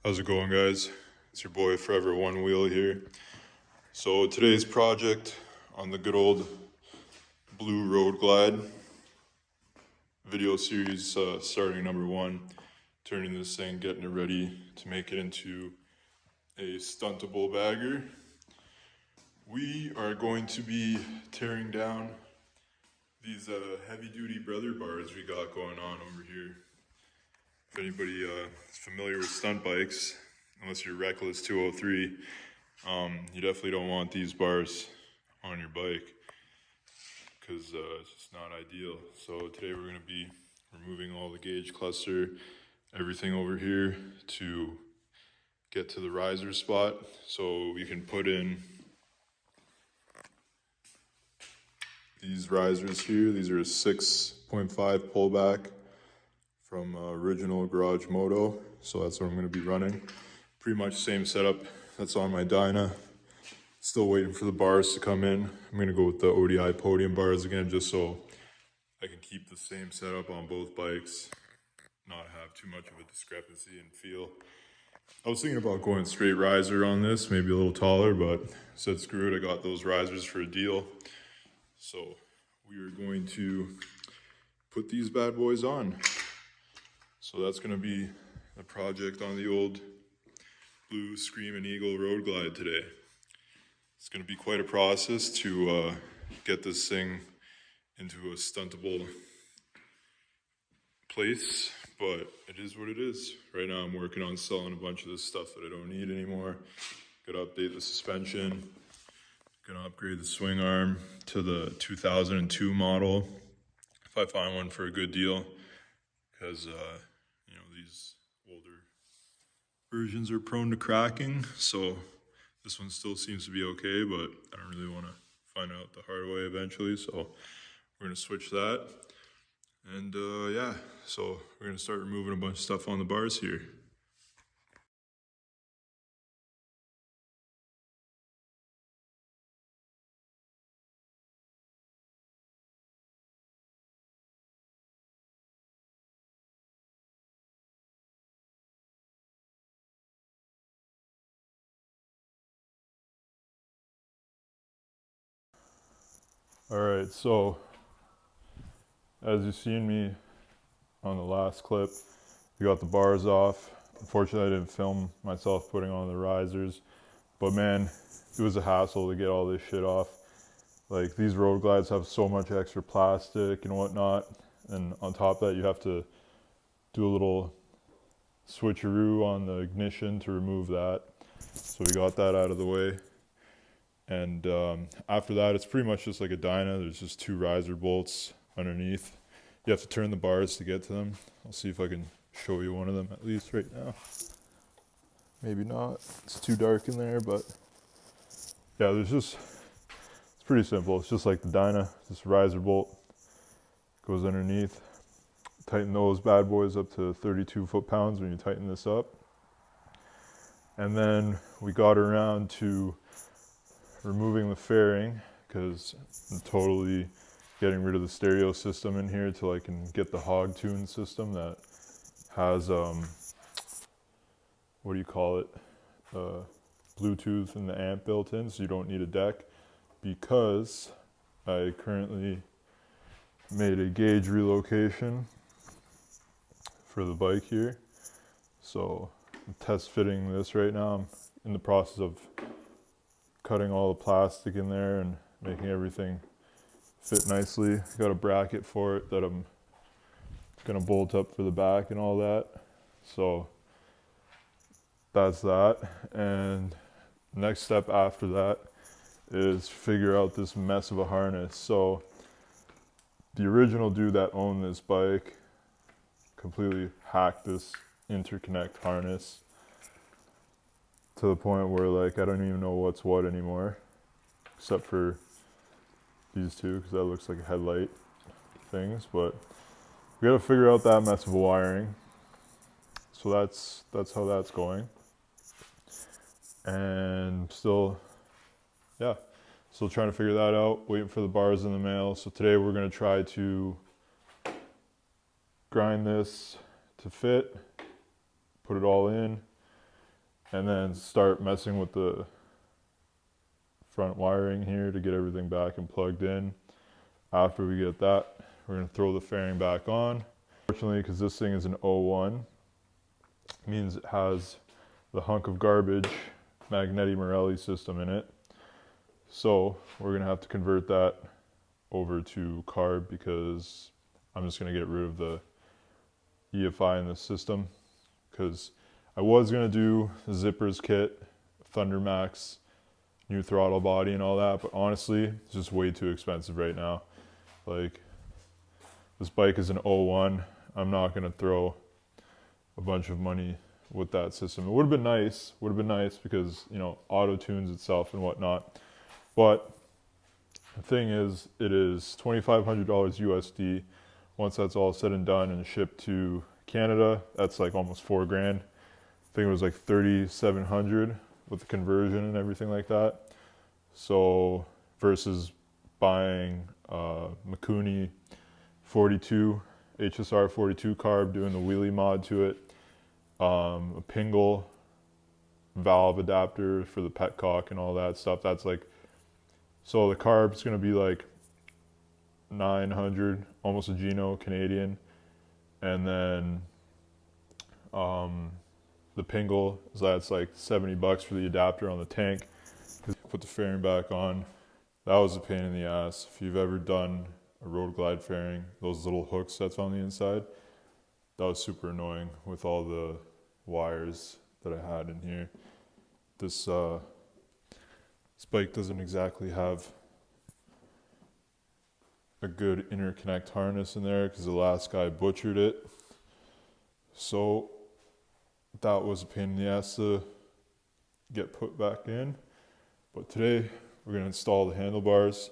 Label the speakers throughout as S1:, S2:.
S1: How's it going, guys? It's your boy Forever One Wheel here. So today's project on the good old Blue Road Glide video series, starting number 1, turning this thing, getting it ready to make it into a stuntable bagger. We are going to be tearing down these heavy-duty brother bars we got going on over here. If anybody is familiar with stunt bikes, unless you're Reckless 203, you definitely don't want these bars on your bike because it's just not ideal. So today we're going to be removing all the gauge cluster, everything over here to get to the riser spot so we can put in these risers here. These are a 6.5 pullback from original Garage Moto, so that's what I'm going to be running. Pretty much same setup that's on my Dyna. Still waiting for the bars to come in. I'm going to go with the ODI podium bars again, just so I can keep the same setup on both bikes, not have too much of a discrepancy in feel. I was thinking about going straight riser on this, maybe a little taller, but said screw it, I got those risers for a deal. So we are going to put these bad boys on. So that's going to be the project on the old Blue Screamin' Eagle Road Glide today. It's going to be quite a process to get this thing into a stuntable place, but it is what it is. Right now I'm working on selling a bunch of this stuff that I don't need anymore. Gotta update the suspension. Gonna upgrade the swing arm to the 2002 model if I find one for a good deal, because these older versions are prone to cracking, so this one still seems to be okay, but I don't really want to find out the hard way eventually, so we're going to switch that. And yeah, so we're going to start removing a bunch of stuff on the bars here. Alright, so as you've seen me on the last clip, we got the bars off. Unfortunately, I didn't film myself putting on the risers, but man, it was a hassle to get all this shit off. Like, these road glides have so much extra plastic and whatnot, and on top of that you have to do a little switcheroo on the ignition to remove that. So we got that out of the way. And after that, it's pretty much just like a Dyna. There's just 2 riser bolts underneath. You have to turn the bars to get to them. I'll see if I can show you one of them at least right now. Maybe not. It's too dark in there, but yeah, it's pretty simple. It's just like the Dyna. This riser bolt goes underneath. Tighten those bad boys up to 32 foot-pounds when you tighten this up. And then we got around to removing the fairing, because I'm totally getting rid of the stereo system in here till I can get the hog tune system that has what do you call it, Bluetooth and the amp built in, so you don't need a deck, because I currently made a gauge relocation for the bike here. So I'm test fitting this right now. I'm in the process of cutting all the plastic in there and making everything fit nicely. Got a bracket for it that I'm gonna bolt up for the back and all that. So that's that. And next step after that is figure out this mess of a harness. So the original dude that owned this bike completely hacked this interconnect harness to the point where, like, I don't even know what's what anymore, except for these two, because that looks like a headlight things. But we gotta figure out that mess of wiring. So that's how that's going. And still trying to figure that out, waiting for the bars in the mail. So today we're gonna try to grind this to fit, put it all in, and then start messing with the front wiring here to get everything back and plugged in. After we get that, we're going to throw the fairing back on. Fortunately, because this thing is an 01, means it has the hunk of garbage Magneti Marelli system in it. So we're going to have to convert that over to carb because I'm just going to get rid of the EFI in the system, because I was going to do the zippers kit, Thunder Max, new throttle body and all that, but honestly, it's just way too expensive right now. Like, this bike is an 01. I'm not going to throw a bunch of money with that system. It would have been nice because, you know, auto tunes itself and whatnot. But the thing is, it is $2,500 USD. Once that's all said and done and shipped to Canada, that's like almost $4,000. I think it was like 3,700 with the conversion and everything like that. So versus buying Mikuni 42 HSR 42 carb, doing the wheelie mod to it, a Pingle valve adapter for the petcock and all that stuff. That's like, so the carb's gonna be like 900, almost a Gino Canadian, and then the Pingle, that's like $70 for the adapter on the tank. Put the fairing back on. That was a pain in the ass. If you've ever done a road glide fairing, those little hooks that's on the inside, that was super annoying with all the wires that I had in here. This bike doesn't exactly have a good interconnect harness in there because the last guy butchered it. So that was a pain in the ass to get put back in. But today we're going to install the handlebars.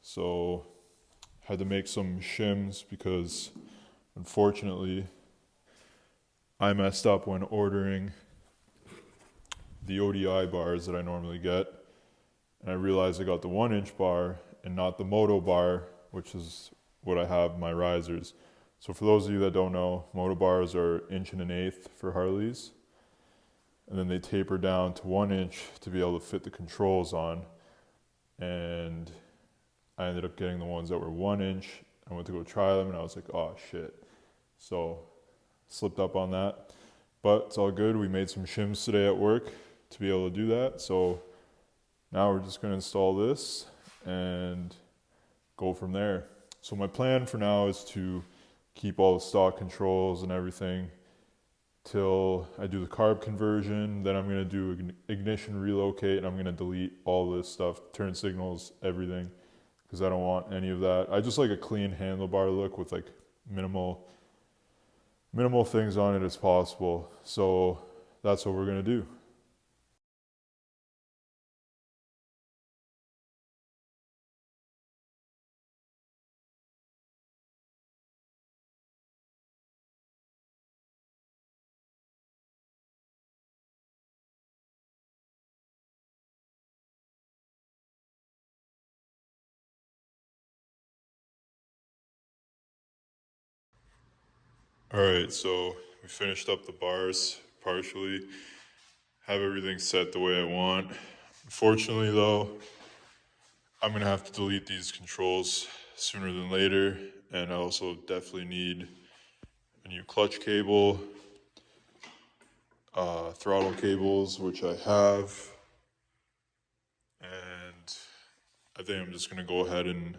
S1: So I had to make some shims because unfortunately I messed up when ordering the ODI bars that I normally get. And I realized I got the 1-inch bar and not the Moto bar, which is what I have my risers. So for those of you that don't know, Moto bars are 1 1/8 for Harleys. And then they taper down to 1 inch to be able to fit the controls on. And I ended up getting the ones that were 1 inch. I went to go try them and I was like, oh shit. So slipped up on that. But it's all good. We made some shims today at work to be able to do that. So now we're just going to install this and go from there. So my plan for now is to keep all the stock controls and everything till I do the carb conversion. Then I'm going to do ignition relocate, and I'm going to delete all this stuff, turn signals, everything, because I don't want any of that. I just like a clean handlebar look with like minimal things on it as possible. So that's what we're going to do. All right, so we finished up the bars partially, have everything set the way I want. Unfortunately though, I'm gonna have to delete these controls sooner than later, and I also definitely need a new clutch cable, throttle cables, which I have, and I think I'm just gonna go ahead and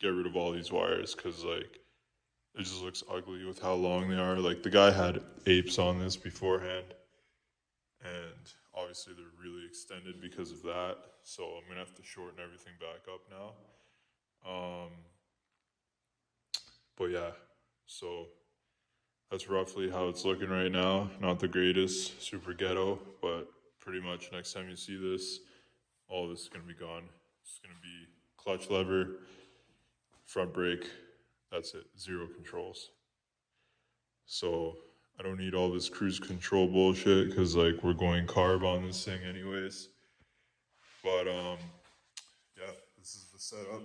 S1: get rid of all these wires because like it just looks ugly with how long they are. Like the guy had apes on this beforehand, and obviously they're really extended because of that. So I'm gonna have to shorten everything back up now. But yeah, so that's roughly how it's looking right now. Not the greatest, super ghetto, but pretty much next time you see this, all this is gonna be gone. It's gonna be clutch lever, front brake, that's it, 0 controls. So I don't need all this cruise control bullshit because like we're going carb on this thing anyways. But yeah, this is the setup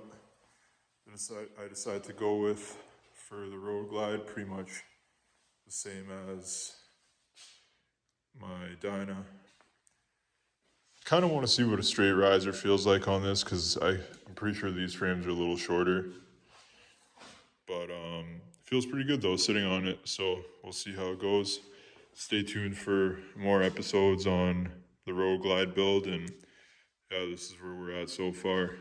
S1: I decided to go with for the road glide. Pretty much the same as my dyno. Kind of want to see what a straight riser feels like on this because I'm pretty sure these frames are a little shorter. But it feels pretty good though sitting on it, so we'll see how it goes. Stay tuned for more episodes on the Road Glide build, and yeah, this is where we're at so far.